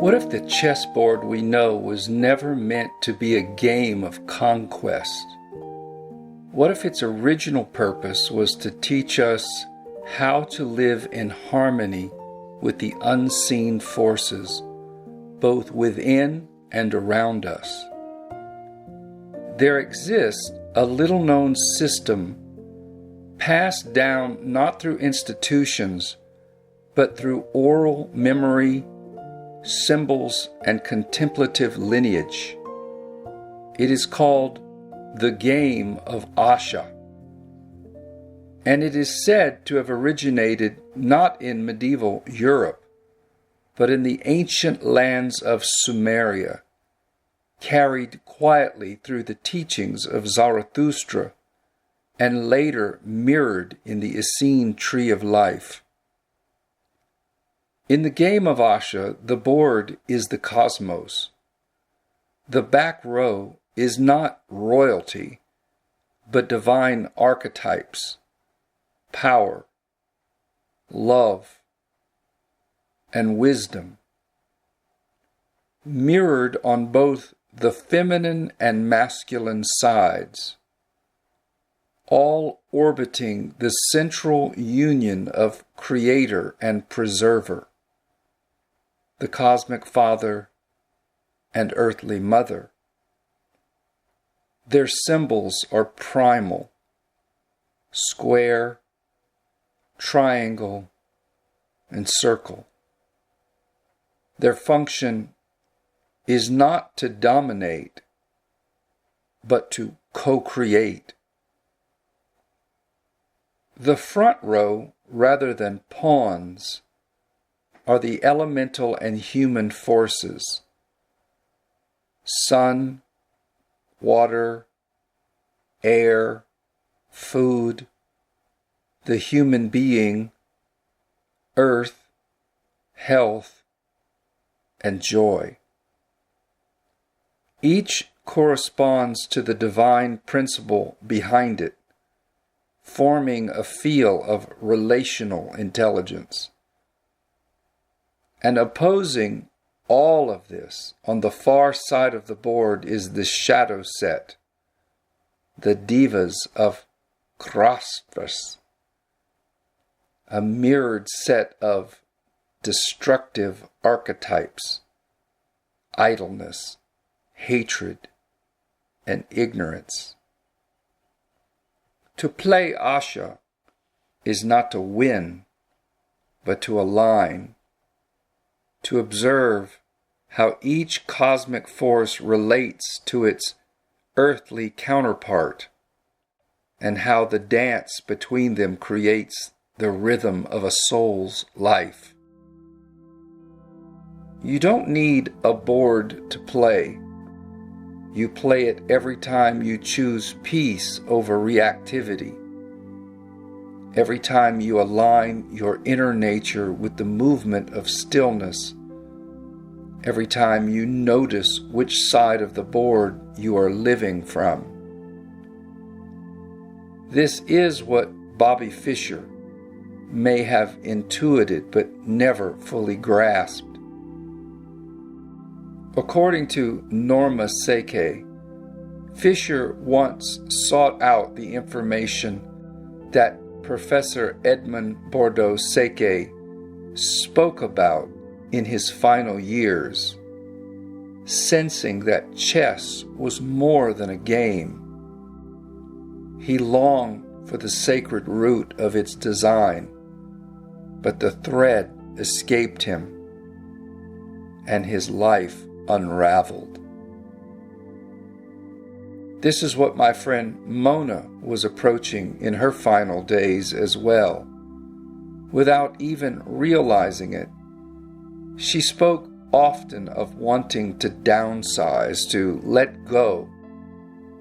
What if the chessboard we know was never meant to be a game of conquest? What if its original purpose was to teach us how to live in harmony with the unseen forces, both within and around us? There exists a little-known system passed down not through institutions, but through oral memory, symbols, and contemplative lineage. It is called the Game of Asha, and it is said to have originated not in medieval Europe, but in the ancient lands of Sumeria, carried quietly through the teachings of Zarathustra, and later mirrored in the Essene tree of life. In the Game of Asha, the board is the cosmos. The back row is not royalty, but divine archetypes, power, love, and wisdom, mirrored on both the feminine and masculine sides, all orbiting the central union of creator and preserver, the cosmic father and earthly mother. Their symbols are primal: square, triangle, and circle. Their function is not to dominate, but to co-create. The front row, rather than pawns, are the elemental and human forces: sun, water, air, food, the human being, earth, health, and joy. Each corresponds to the divine principle behind it, forming a field of relational intelligence. And opposing all of this, on the far side of the board, is the shadow set, the divas of Krasvas, a mirrored set of destructive archetypes: idleness, hatred, and ignorance. To play Asha is not to win, but to align, to observe how each cosmic force relates to its earthly counterpart, and how the dance between them creates the rhythm of a soul's life. You don't need a board to play. You play it every time you choose peace over reactivity. Every time you align your inner nature with the movement of stillness. Every time you notice which side of the board you are living from. This is what Bobby Fischer may have intuited but never fully grasped. According to Norma Szekely, Fischer once sought out the information that Professor Edmond Bordeaux Szekely spoke about in his final years, sensing that chess was more than a game. He longed for the sacred root of its design, but the thread escaped him, and his life unraveled. This is what my friend Mona was approaching in her final days as well. Without even realizing it, she spoke often of wanting to downsize, to let go,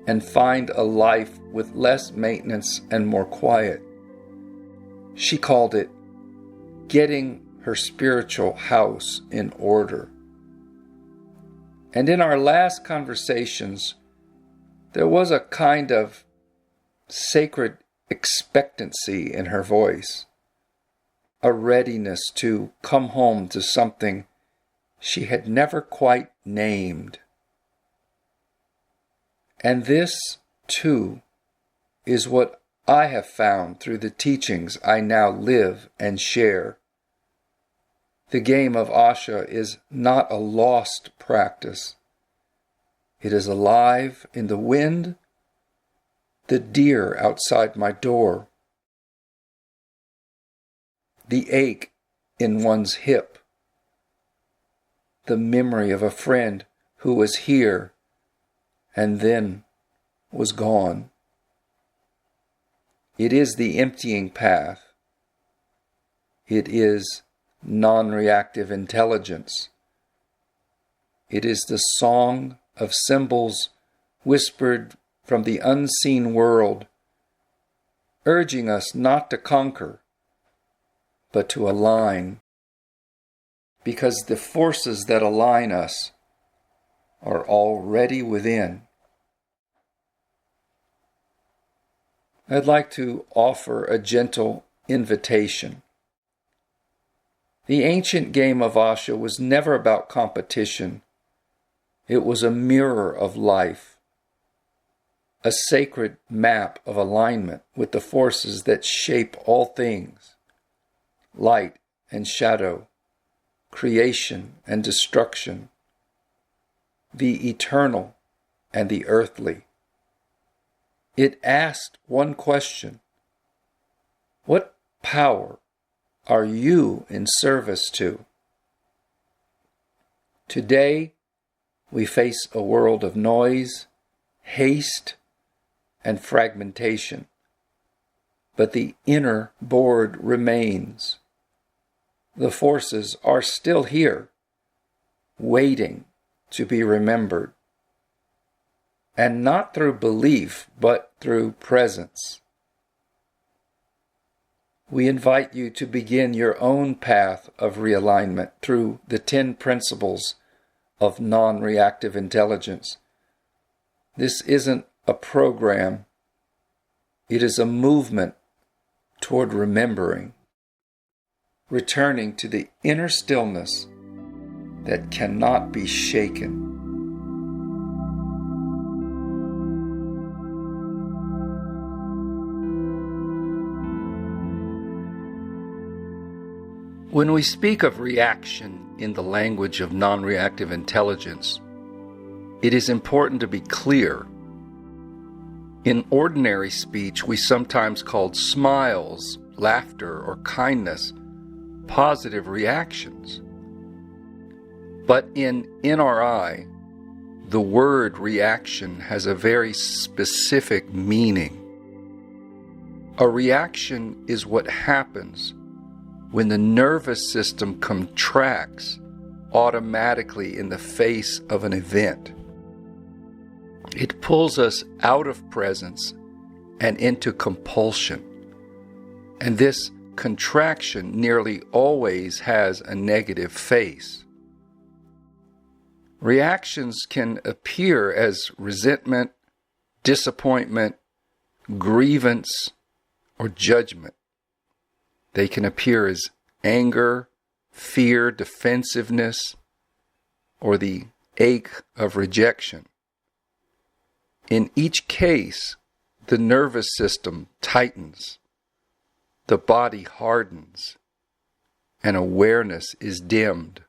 and find a life with less maintenance and more quiet. She called it getting her spiritual house in order. And in our last conversations, there was a kind of sacred expectancy in her voice, a readiness to come home to something she had never quite named. And this, too, is what I have found through the teachings I now live and share. The Game of Asha is not a lost practice. It is alive in the wind, the deer outside my door, the ache in one's hip, the memory of a friend who was here and then was gone. It is the emptying path. It is non-reactive intelligence. It is the song of symbols whispered from the unseen world, urging us not to conquer, but to align, because the forces that align us are already within. I'd like to offer a gentle invitation. The ancient Game of Asha was never about competition. It was a mirror of life, a sacred map of alignment with the forces that shape all things, light and shadow, creation and destruction, the eternal and the earthly. It asked one question: what power are you in service to? Today, we face a world of noise, haste, and fragmentation, but the inner board remains. The forces are still here, waiting to be remembered. And not through belief, but through presence. We invite you to begin your own path of realignment through the 10 principles of non-reactive intelligence. This isn't a program. It is a movement toward remembering, returning to the inner stillness that cannot be shaken. When we speak of reaction in the language of non-reactive intelligence, it is important to be clear. In ordinary speech, we sometimes call smiles, laughter, or kindness positive reactions. But in NRI, the word reaction has a very specific meaning. A reaction is what happens when the nervous system contracts automatically in the face of an event. It pulls us out of presence and into compulsion. And this contraction nearly always has a negative face. Reactions can appear as resentment, disappointment, grievance, or judgment. They can appear as anger, fear, defensiveness, or the ache of rejection. In each case, the nervous system tightens, the body hardens, and awareness is dimmed.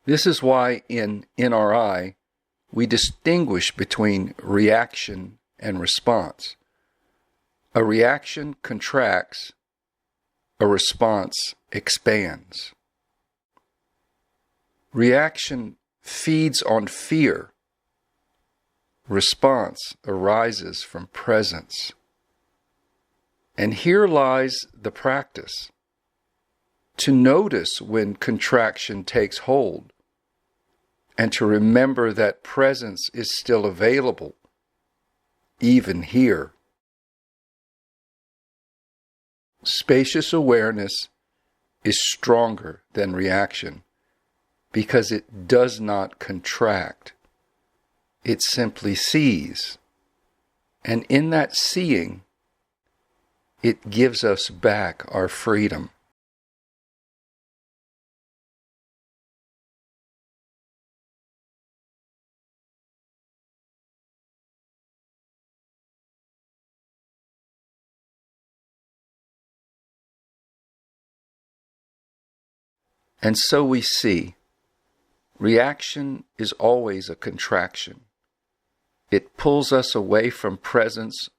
This is why in NRI, we distinguish between reaction and response. A reaction contracts, a response expands. Reaction feeds on fear. Response arises from presence. And here lies the practice: to notice when contraction takes hold, and to remember that presence is still available, even here. Spacious awareness is stronger than reaction because it does not contract. It simply sees. And in that seeing, it gives us back our freedom. And so we see, reaction is always a contraction. It pulls us away from presence,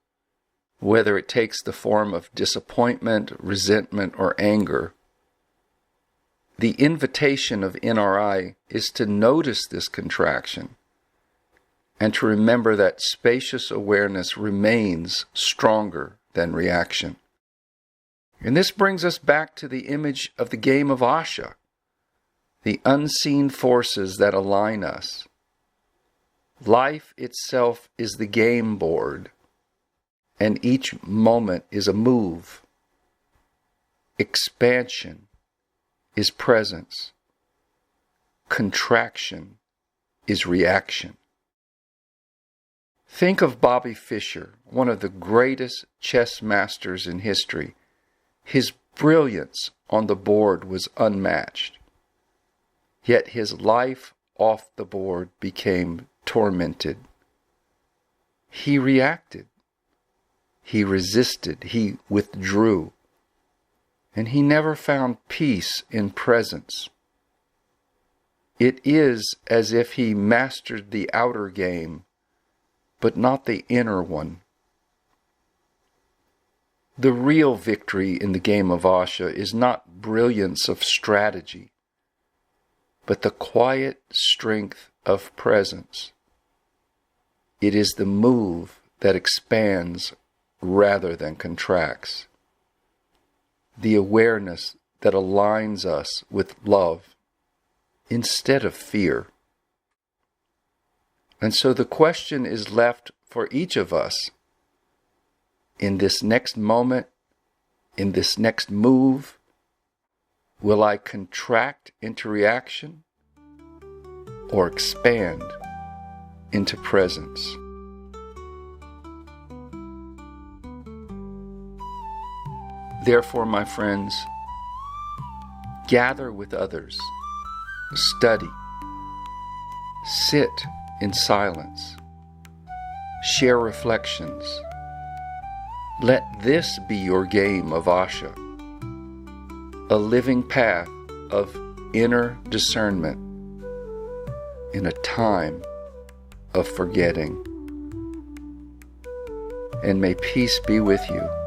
whether it takes the form of disappointment, resentment, or anger. The invitation of NRI is to notice this contraction and to remember that spacious awareness remains stronger than reaction. And this brings us back to the image of the Game of Asha, the unseen forces that align us. Life itself is the game board, and each moment is a move. Expansion is presence. Contraction is reaction. Think of Bobby Fischer, one of the greatest chess masters in history. His brilliance on the board was unmatched. Yet his life off the board became tormented. He reacted. He resisted. He withdrew. And he never found peace in presence. It is as if he mastered the outer game, but not the inner one. The real victory in the Game of Asha is not brilliance of strategy, but the quiet strength of presence. It is the move that expands rather than contracts. The awareness that aligns us with love instead of fear. And so the question is left for each of us in this next moment, in this next move. Will I contract into reaction or expand into presence? Therefore, my friends, gather with others, study, sit in silence, share reflections. Let this be your game of Asha, a living path of inner discernment in a time of forgetting. And may peace be with you.